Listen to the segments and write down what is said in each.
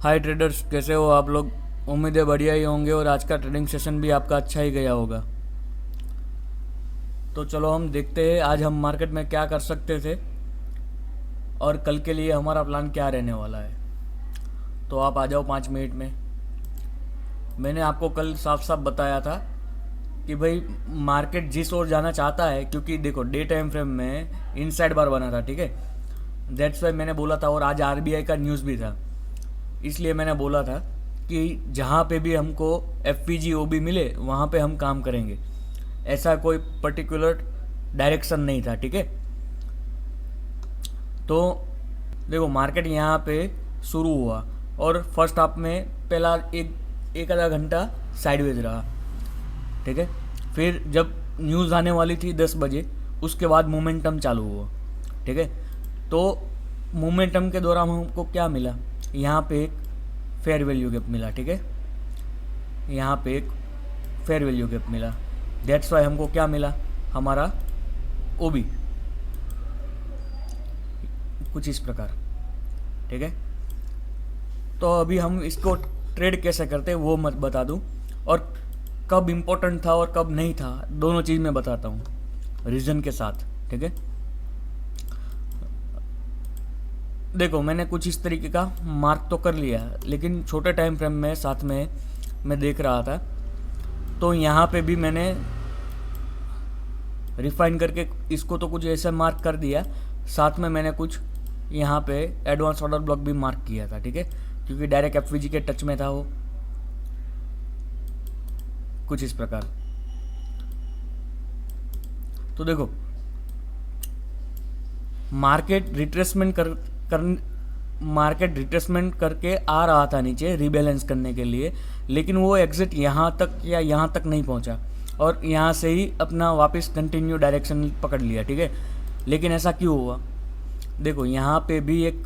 हाय traders, कैसे हो आप लोग। उम्मीद है बढ़िया ही होंगे और आज का ट्रेडिंग सेशन भी आपका अच्छा ही गया होगा। तो चलो हम देखते हैं आज हम मार्केट में क्या कर सकते थे और कल के लिए हमारा प्लान क्या रहने वाला है। तो आप आ जाओ 5 मिनट में। मैंने आपको कल साफ साफ बताया था कि भाई मार्केट जिस ओर जाना चाहता है, क्योंकि देखो डे टाइम फ्रेम में इनसाइड बार बना था, ठीक है। दैट्स वाई मैंने बोला था, और आज आरबीआई का न्यूज़ भी था, इसलिए मैंने बोला था कि जहाँ पे भी हमको F P G O B मिले वहाँ पे हम काम करेंगे। ऐसा कोई पर्टिकुलर डायरेक्शन नहीं था, ठीक है। तो देखो मार्केट यहाँ पे शुरू हुआ और फर्स्ट हाफ में पहला एक आधा घंटा साइडवेज रहा, ठीक है। फिर जब न्यूज़ आने वाली थी 10 बजे, उसके बाद मोमेंटम चालू हुआ, ठीक है। तो मोमेंटम के दौरान हमको क्या मिला, यहाँ पे एक फेयर वैल्यू गैप मिला, ठीक है। यहाँ पे एक फेयर वैल्यू गैप मिला। दैट्स वाई हमको क्या मिला, हमारा ओबी कुछ इस प्रकार, ठीक है। तो अभी हम इसको ट्रेड कैसे करते हैं वो मत बता दूं, और कब इम्पोर्टेंट था और कब नहीं था दोनों चीज़ मैं बताता हूँ रीज़न के साथ, ठीक है। देखो मैंने कुछ इस तरीके का मार्क तो कर लिया, लेकिन छोटे टाइम फ्रेम में साथ में मैं देख रहा था, तो यहाँ पे भी मैंने रिफाइन करके इसको तो कुछ ऐसा मार्क कर दिया, साथ में मैंने कुछ यहाँ पे एडवांस ऑर्डर ब्लॉक भी मार्क किया था, ठीक है, क्योंकि डायरेक्ट एफवीजी के टच में था वो, कुछ इस प्रकार। तो देखो मार्केट रिट्रेसमेंट मार्केट रिट्रेसमेंट करके आ रहा था नीचे रीबैलेंस करने के लिए, लेकिन वो एग्जिट यहाँ तक या यहाँ तक नहीं पहुँचा और यहाँ से ही अपना वापस कंटिन्यू डायरेक्शन पकड़ लिया, ठीक है। लेकिन ऐसा क्यों हुआ, देखो यहाँ पे भी एक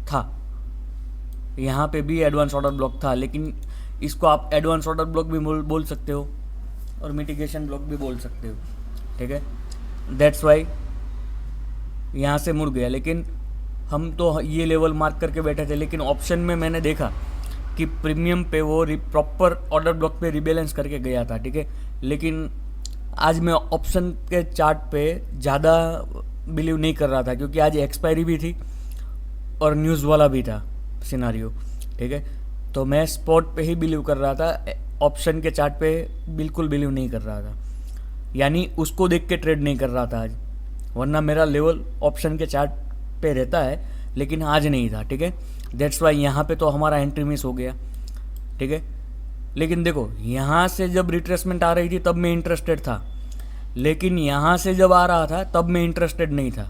था, यहाँ पे भी एडवांस ऑर्डर ब्लॉक था, लेकिन इसको आप एडवांस ऑर्डर ब्लॉक भी बोल सकते हो और मिटिगेशन ब्लॉक भी बोल सकते हो, ठीक है। दैट्स वाई यहाँ से मुड़ गया, लेकिन हम तो ये लेवल मार्क करके बैठे थे, लेकिन ऑप्शन में मैंने देखा कि प्रीमियम पे वो प्रॉपर ऑर्डर ब्लॉक पे रिबैलेंस करके गया था, ठीक है। लेकिन आज मैं ऑप्शन के चार्ट पे ज़्यादा बिलीव नहीं कर रहा था, क्योंकि आज एक्सपायरी भी थी और न्यूज़ वाला भी था सिनारियो, ठीक है। तो मैं स्पॉट पे ही बिलीव कर रहा था, ऑप्शन के चार्ट पे बिल्कुल बिलीव नहीं कर रहा था, यानी उसको देख के ट्रेड नहीं कर रहा था आज, वरना मेरा लेवल ऑप्शन के चार्ट पे रहता है, लेकिन आज नहीं था, ठीक है। दैट्स वाई यहाँ पे तो हमारा एंट्री मिस हो गया, ठीक है। लेकिन देखो यहाँ से जब रिट्रेसमेंट आ रही थी तब मैं इंटरेस्टेड था, लेकिन यहाँ से जब आ रहा था तब मैं इंटरेस्टेड नहीं था।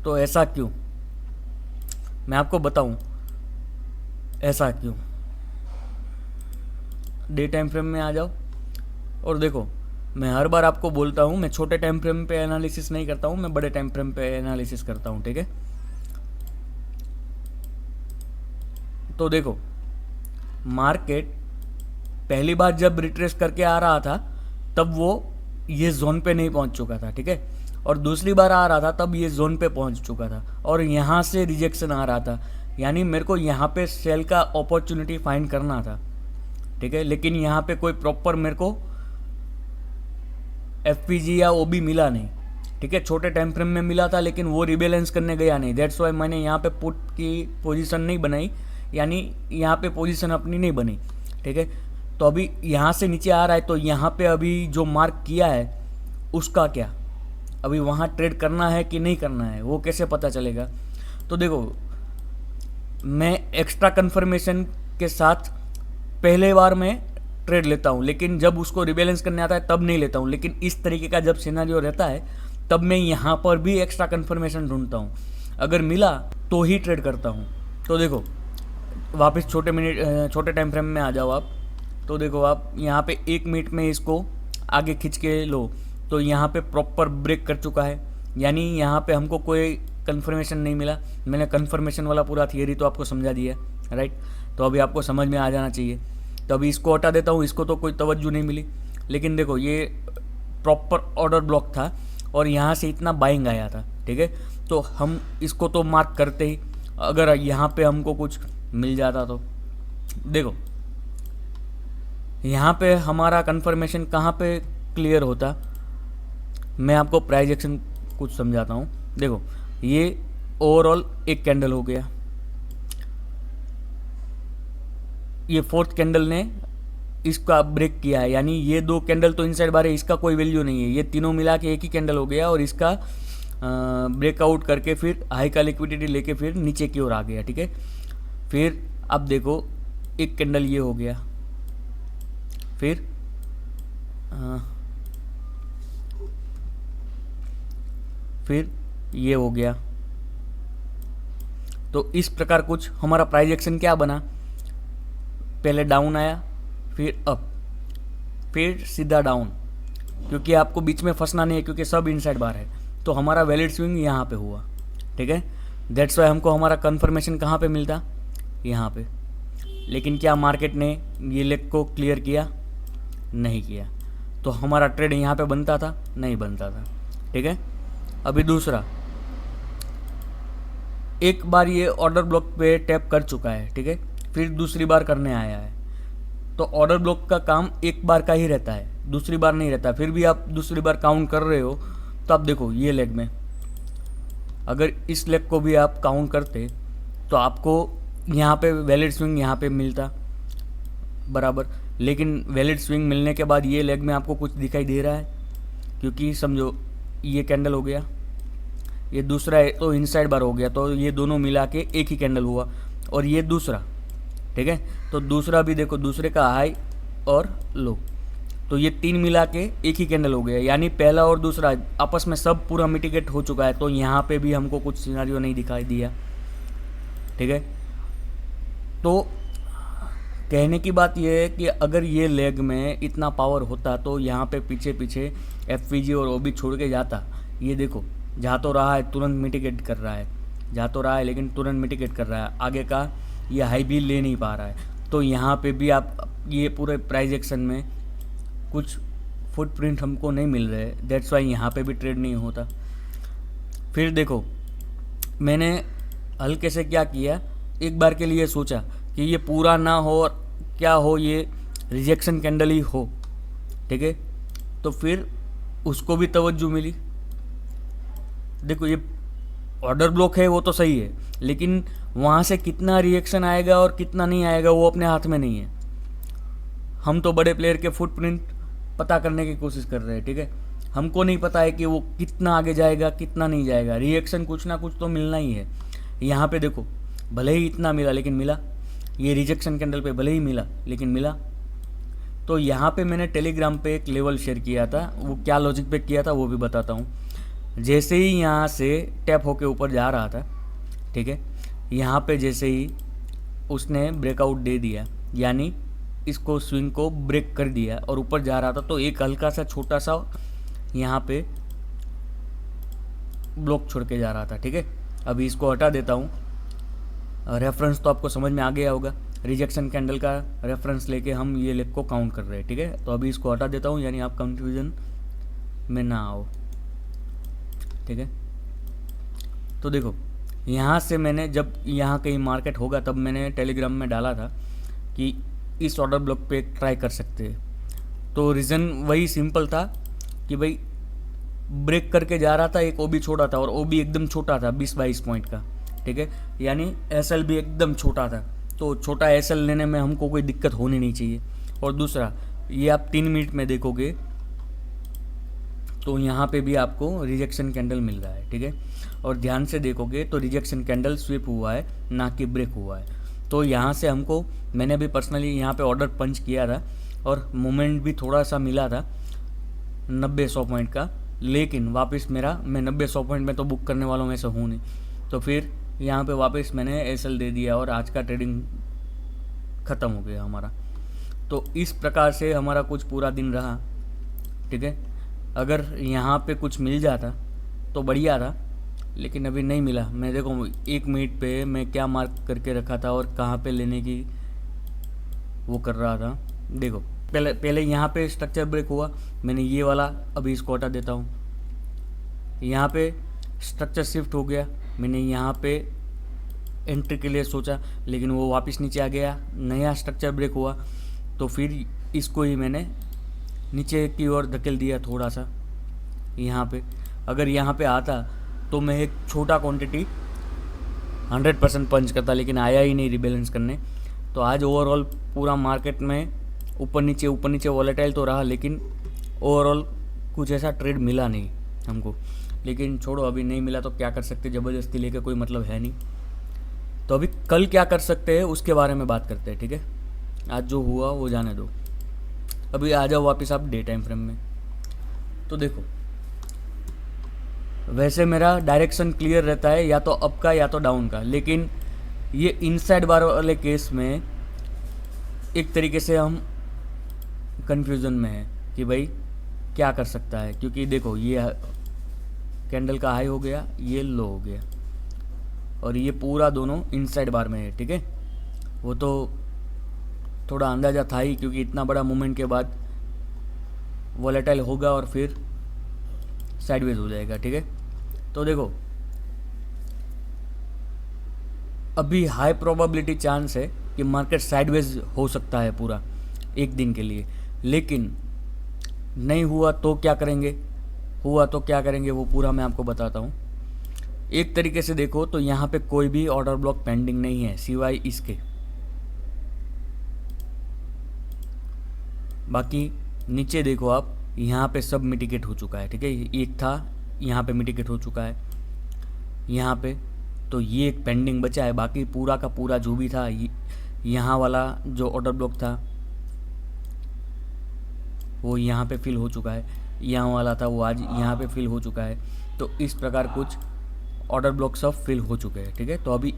तो ऐसा क्यों, मैं आपको बताऊं ऐसा क्यों। डे टाइम फ्रेम में आ जाओ और देखो, मैं हर बार आपको बोलता हूँ मैं छोटे टाइम फ्रेम पे एनालिसिस नहीं करता हूँ, मैं बड़े टाइम फ्रेम पे एनालिसिस करता हूँ, ठीक है। तो देखो मार्केट पहली बार जब रिट्रेस करके आ रहा था तब वो ये जोन पे नहीं पहुंच चुका था, ठीक है। और दूसरी बार आ रहा था तब ये जोन पे पहुंच चुका था और यहाँ से रिजेक्शन आ रहा था, यानी मेरे को यहाँ पे सेल का अपॉर्चुनिटी फाइंड करना था, ठीक है। लेकिन यहाँ पे कोई प्रॉपर मेरे को एफ या ओ बी मिला नहीं, ठीक है। छोटे टाइम फ्रेम में मिला था लेकिन वो रिबैलेंस करने गया नहीं। दैट्स वाई मैंने यहाँ पे पुट की पोजीशन नहीं बनाई, यानी यहाँ पे पोजीशन अपनी नहीं बनी, ठीक है। तो अभी यहाँ से नीचे आ रहा है, तो यहाँ पे अभी जो मार्क किया है उसका क्या, अभी वहाँ ट्रेड करना है कि नहीं करना है वो कैसे पता चलेगा। तो देखो मैं एक्स्ट्रा कन्फर्मेशन के साथ पहले बार में ट्रेड लेता हूँ, लेकिन जब उसको रिबैलेंस करने आता है तब नहीं लेता हूँ। लेकिन इस तरीके का जब सिनेरियो रहता है तब मैं यहाँ पर भी एक्स्ट्रा कन्फर्मेशन ढूंढता हूँ, अगर मिला तो ही ट्रेड करता हूँ। तो देखो वापस छोटे टाइम फ्रेम में आ जाओ आप, तो देखो आप यहाँ पे 1 मिनट में इसको आगे खींच के लो, तो यहाँ पे प्रॉपर ब्रेक कर चुका है, यानी यहाँ पे हमको कोई कन्फर्मेशन नहीं मिला। मैंने कन्फर्मेशन वाला पूरा थियरी तो आपको समझा दिया, राइट। तो अभी आपको समझ में आ जाना चाहिए। तो अभी इसको हटा देता हूँ, इसको तो कोई तवज्जो नहीं मिली, लेकिन देखो ये प्रॉपर ऑर्डर ब्लॉक था और यहाँ से इतना बाइंग आया था, ठीक है। तो हम इसको तो मार्क करते ही, अगर यहाँ पे हमको कुछ मिल जाता तो देखो, यहाँ पे हमारा कंफर्मेशन कहाँ पे क्लियर होता, मैं आपको प्राइस एक्शन कुछ समझाता हूँ। देखो, ये ओवरऑल एक कैंडल हो गया, ये फोर्थ कैंडल ने इसका ब्रेक किया है, यानी ये 2 कैंडल तो इनसाइड बार है, इसका कोई वैल्यू नहीं है, ये तीनों मिला के एक ही कैंडल हो गया और इसका ब्रेकआउट करके फिर हाई का लिक्विडिटी लेके फिर नीचे की ओर आ गया। ठीक है, फिर अब देखो एक कैंडल ये हो गया, फिर ये हो गया। तो इस प्रकार कुछ हमारा प्राइस एक्शन क्या बना, पहले डाउन आया, फिर अप, फिर सीधा डाउन, क्योंकि आपको बीच में फंसना नहीं है, क्योंकि सब इनसाइड बार है। तो हमारा वैलिड स्विंग यहाँ पे हुआ। ठीक है, दैट्स वाई हमको हमारा कंफर्मेशन कहाँ पे मिलता, यहाँ पे। लेकिन क्या मार्केट ने ये लेग को क्लियर किया, नहीं किया, तो हमारा ट्रेड यहाँ पे बनता था, नहीं बनता था। ठीक है, अभी दूसरा, एक बार ये ऑर्डर ब्लॉक पे टैप कर चुका है, ठीक है, फिर दूसरी बार करने आया है। तो ऑर्डर ब्लॉक का काम एक बार का ही रहता है, दूसरी बार नहीं रहता। फिर भी आप दूसरी बार काउंट कर रहे हो, तो आप देखो ये लेग में, अगर इस लेग को भी आप काउंट करते तो आपको यहाँ पे वैलिड स्विंग यहाँ पे मिलता बराबर। लेकिन वैलिड स्विंग मिलने के बाद ये लेग में आपको कुछ दिखाई दे रहा है, क्योंकि समझो ये कैंडल हो गया, ये दूसरा है तो इनसाइड बार हो गया, तो ये दोनों मिला के एक ही कैंडल हुआ, और ये दूसरा। ठीक है, तो दूसरा भी देखो, दूसरे का हाई और लो, तो ये 3 मिला के एक ही कैंडल हो गया, यानी पहला और दूसरा आपस में सब पूरा मिटिगेट हो चुका है। तो यहाँ पे भी हमको कुछ सिनेरियो नहीं दिखाई दिया। ठीक है, तो कहने की बात यह है कि अगर ये लेग में इतना पावर होता तो यहाँ पे पीछे पीछे एफवीजी और ओबी छोड़ के जाता। ये देखो, जा तो रहा है, तुरंत मिटिगेट कर रहा है, जा तो रहा है लेकिन तुरंत मिटिगेट कर रहा है, आगे का ये हाई भी ले नहीं पा रहा है। तो यहाँ पे भी आप ये पूरे प्राइस एक्शन में कुछ फुटप्रिंट हमको नहीं मिल रहे, दैट्स वाई यहाँ पे भी ट्रेड नहीं होता। फिर देखो, मैंने हल्के से क्या किया, एक बार के लिए सोचा कि ये पूरा ना हो और क्या हो, ये रिजेक्शन कैंडल ही हो। ठीक है, तो फिर उसको भी तवज्जो मिली। देखो, ये ऑर्डर ब्लॉक है वो तो सही है, लेकिन वहाँ से कितना रिएक्शन आएगा और कितना नहीं आएगा वो अपने हाथ में नहीं है। हम तो बड़े प्लेयर के फुटप्रिंट पता करने की कोशिश कर रहे हैं। ठीक है, हमको नहीं पता है कि वो कितना आगे जाएगा कितना नहीं जाएगा, रिएक्शन कुछ ना कुछ तो मिलना ही है। यहाँ पे देखो, भले ही इतना मिला लेकिन मिला, ये रिजेक्शन कैंडल पे भले ही मिला लेकिन मिला। तो यहाँ पे मैंने टेलीग्राम पे एक लेवल शेयर किया था, वो क्या लॉजिक पे किया था वो भी बताता हूँ। जैसे ही यहाँ से टैप होके ऊपर जा रहा था, ठीक है, यहाँ पे जैसे ही उसने ब्रेकआउट दे दिया, यानी इसको स्विंग को ब्रेक कर दिया और ऊपर जा रहा था, तो एक हल्का सा छोटा सा यहाँ पे ब्लॉक छोड़ के जा रहा था। ठीक है, अभी इसको हटा देता हूँ। रेफरेंस तो आपको समझ में आ गया होगा, रिजेक्शन कैंडल का रेफरेंस लेके हम ये लेग को काउंट कर रहे हैं। ठीक है, तो अभी इसको हटा देता हूँ, यानी आप कंफ्यूजन में ना आओ। ठीक है, तो देखो, यहाँ से मैंने जब यहाँ कहीं मार्केट होगा तब मैंने टेलीग्राम में डाला था कि इस ऑर्डर ब्लॉक पे ट्राई कर सकते हैं। तो रीज़न वही सिंपल था कि भाई ब्रेक करके जा रहा था, एक ओबी छोटा था और ओबी एकदम छोटा था 20-22 पॉइंट का। ठीक है, यानी एसएल भी एकदम छोटा था, तो छोटा एसएल लेने में हमको कोई दिक्कत होनी नहीं चाहिए। और दूसरा, ये आप 3 मिनट में देखोगे तो यहाँ पे भी आपको रिजेक्शन कैंडल मिल रहा है। ठीक है, और ध्यान से देखोगे तो रिजेक्शन कैंडल स्विप हुआ है, ना कि ब्रेक हुआ है। तो यहाँ से हमको, मैंने भी पर्सनली यहाँ पे ऑर्डर पंच किया था और मोमेंट भी थोड़ा सा मिला था 90-100 पॉइंट का, लेकिन वापस मेरा, मैं 90-100 पॉइंट में तो बुक करने वालों में से हूँ नहीं, तो फिर यहाँ पे वापस मैंने एसएल दे दिया और आज का ट्रेडिंग ख़त्म हो गया हमारा। तो इस प्रकार से हमारा कुछ पूरा दिन रहा। ठीक है, अगर यहाँ पे कुछ मिल जाता तो बढ़िया था, लेकिन अभी नहीं मिला। मैं देखो 1 मिनट पे मैं क्या मार्क करके रखा था और कहाँ पे लेने की वो कर रहा था। देखो, पहले यहाँ पे स्ट्रक्चर ब्रेक हुआ, मैंने ये वाला, अभी इसको हटा देता हूँ। यहाँ पे स्ट्रक्चर शिफ्ट हो गया, मैंने यहाँ पे एंट्री के लिए सोचा, लेकिन वो वापस नीचे आ गया, नया स्ट्रक्चर ब्रेक हुआ, तो फिर इसको ही मैंने नीचे की ओर धकेल दिया थोड़ा सा यहाँ पे। अगर यहाँ पे आता तो मैं एक छोटा क्वांटिटी 100% पंच करता, लेकिन आया ही नहीं रिबैलेंस करने। तो आज ओवरऑल पूरा मार्केट में ऊपर नीचे वॉलेटाइल तो रहा, लेकिन ओवरऑल कुछ ऐसा ट्रेड मिला नहीं हमको। लेकिन छोड़ो, अभी नहीं मिला तो क्या कर सकते, ज़बरदस्ती लेके कोई मतलब है नहीं। तो अभी कल क्या कर सकते हैं उसके बारे में बात करते हैं, ठीक है। आज जो हुआ वो जाने दो, अभी आ जाओ वापस आप डे टाइम फ्रेम में। तो देखो, वैसे मेरा डायरेक्शन क्लियर रहता है, या तो अप का या तो डाउन का, लेकिन ये इनसाइड बार वाले केस में एक तरीके से हम कंफ्यूजन में है कि भाई क्या कर सकता है। क्योंकि देखो, ये कैंडल का हाई हो गया, ये लो हो गया, और ये पूरा दोनों इनसाइड बार में है, ठीक है। वो तो थोड़ा अंदाज़ा था ही, क्योंकि इतना बड़ा मूवमेंट के बाद वॉलेटाइल होगा और फिर साइडवेज हो जाएगा, ठीक है। तो देखो, अभी हाई प्रोबेबिलिटी चांस है कि मार्केट साइडवेज हो सकता है पूरा एक दिन के लिए, लेकिन नहीं हुआ तो क्या करेंगे, हुआ तो क्या करेंगे वो पूरा मैं आपको बताता हूँ। एक तरीके से देखो तो यहाँ पे कोई भी ऑर्डर ब्लॉक पेंडिंग नहीं है सिवाय इसके। बाकी नीचे देखो आप, यहाँ पे सब मिटिगेट हो चुका है, ठीक है। एक था यहाँ पे मिटिगेट हो चुका है यहाँ पे, तो ये एक पेंडिंग बचा है। बाकी पूरा का पूरा जो भी था, यहाँ वाला जो ऑर्डर ब्लॉक था वो यहाँ पे फिल हो चुका है, यहाँ वाला था वो आज यहाँ पे फिल हो चुका है। तो इस प्रकार कुछ ऑर्डर ब्लॉक सब फिल हो चुके हैं, ठीक है। तो अभी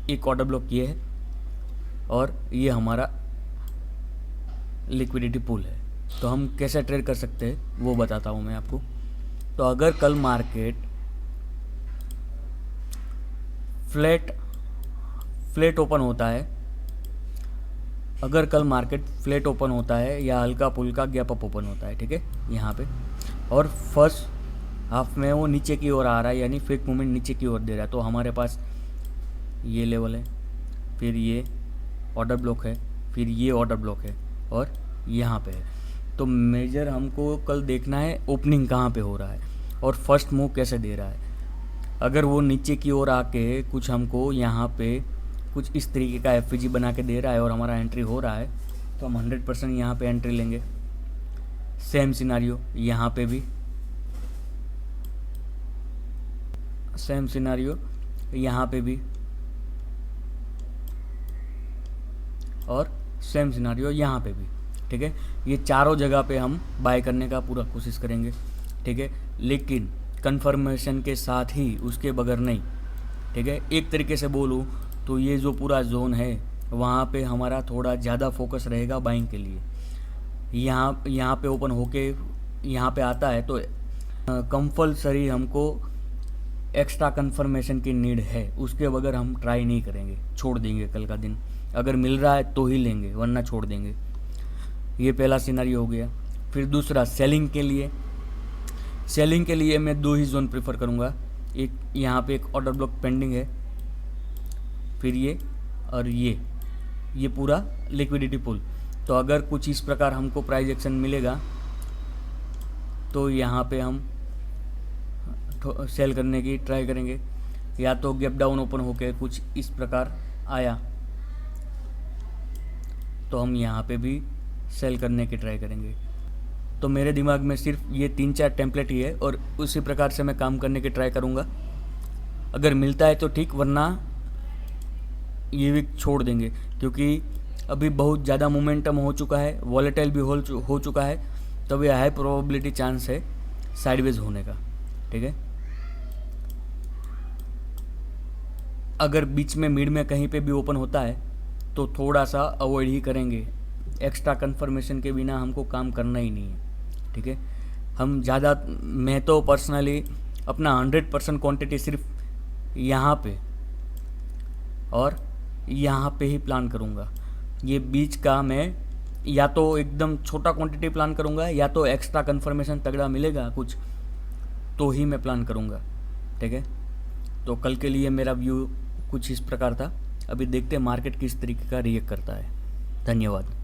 एक ऑर्डर ब्लॉक ये है, और ये हमारा लिक्विडिटी पूल है। तो हम कैसे ट्रेड कर सकते हैं वो बताता हूँ मैं आपको। तो अगर कल मार्केट फ्लैट ओपन होता है, अगर कल मार्केट फ्लैट ओपन होता है या हल्का फुल्का गैप अप ओपन होता है, ठीक है, यहाँ पे, और फर्स्ट हाफ में वो नीचे की ओर आ रहा है, यानी फेक मूवमेंट नीचे की ओर दे रहा है, तो हमारे पास ये लेवल है, फिर ये ऑर्डर ब्लॉक है, फिर ये ऑर्डर ब्लॉक है, और यहाँ पे है। तो मेजर हमको कल देखना है ओपनिंग कहाँ पे हो रहा है और फर्स्ट मूव कैसे दे रहा है। अगर वो नीचे की ओर आके कुछ हमको यहाँ पे कुछ इस तरीके का एफजी बना के दे रहा है और हमारा एंट्री हो रहा है, तो हम 100% यहाँ पे एंट्री लेंगे। सेम सिनारियो यहाँ पे भी, सेम सिनारियो यहाँ पे भी, और सेम सिनारियो यहाँ पे भी, ठीक है। ये चारों जगह पे हम बाय करने का पूरा कोशिश करेंगे, ठीक है, लेकिन कंफर्मेशन के साथ ही, उसके बगैर नहीं, ठीक है। एक तरीके से बोलूँ तो ये जो पूरा जोन है वहाँ पे हमारा थोड़ा ज़्यादा फोकस रहेगा बाइंग के लिए। यहाँ पे ओपन होके यहाँ पे आता है तो कंपल्सरी हमको एक्स्ट्रा कंफर्मेशन की नीड है, उसके बगैर हम ट्राई नहीं करेंगे, छोड़ देंगे कल का दिन। अगर मिल रहा है तो ही लेंगे, वरना छोड़ देंगे। ये पहला सिनारियो हो गया। फिर दूसरा, सेलिंग के लिए मैं दो ही जोन प्रेफर करूँगा। एक यहाँ पे एक ऑर्डर ब्लॉक पेंडिंग है, फिर ये और ये पूरा लिक्विडिटी पुल। तो अगर कुछ इस प्रकार हमको प्राइस एक्शन मिलेगा तो यहाँ पे हम सेल करने की ट्राई करेंगे, या तो गैप डाउन ओपन होके कुछ इस प्रकार आया तो हम यहाँ पे भी सेल करने की ट्राई करेंगे। तो मेरे दिमाग में सिर्फ ये 3-4 टेम्पलेट ही है और उसी प्रकार से मैं काम करने की ट्राई करूँगा। अगर मिलता है तो ठीक, वरना ये भी छोड़ देंगे, क्योंकि अभी बहुत ज़्यादा मोमेंटम हो चुका है, वॉलेटाइल भी हो चुका है, तब यह हाई प्रोबेबिलिटी चांस है साइडवेज होने का, ठीक है। अगर बीच में मिड में कहीं पे भी ओपन होता है तो थोड़ा सा अवॉइड ही करेंगे, एक्स्ट्रा कंफर्मेशन के बिना हमको काम करना ही नहीं है, ठीक है। हम ज़्यादा, मैं तो पर्सनली अपना 100% क्वांटिटी सिर्फ यहाँ पे और यहाँ पे ही प्लान करूँगा। ये बीच का मैं या तो एकदम छोटा क्वांटिटी प्लान करूँगा, या तो एक्स्ट्रा कंफर्मेशन तगड़ा मिलेगा कुछ तो ही मैं प्लान करूँगा, ठीक है। तो कल के लिए मेरा व्यू कुछ इस प्रकार था। अभी देखते हैं मार्केट किस तरीके का रिएक्ट करता है। धन्यवाद।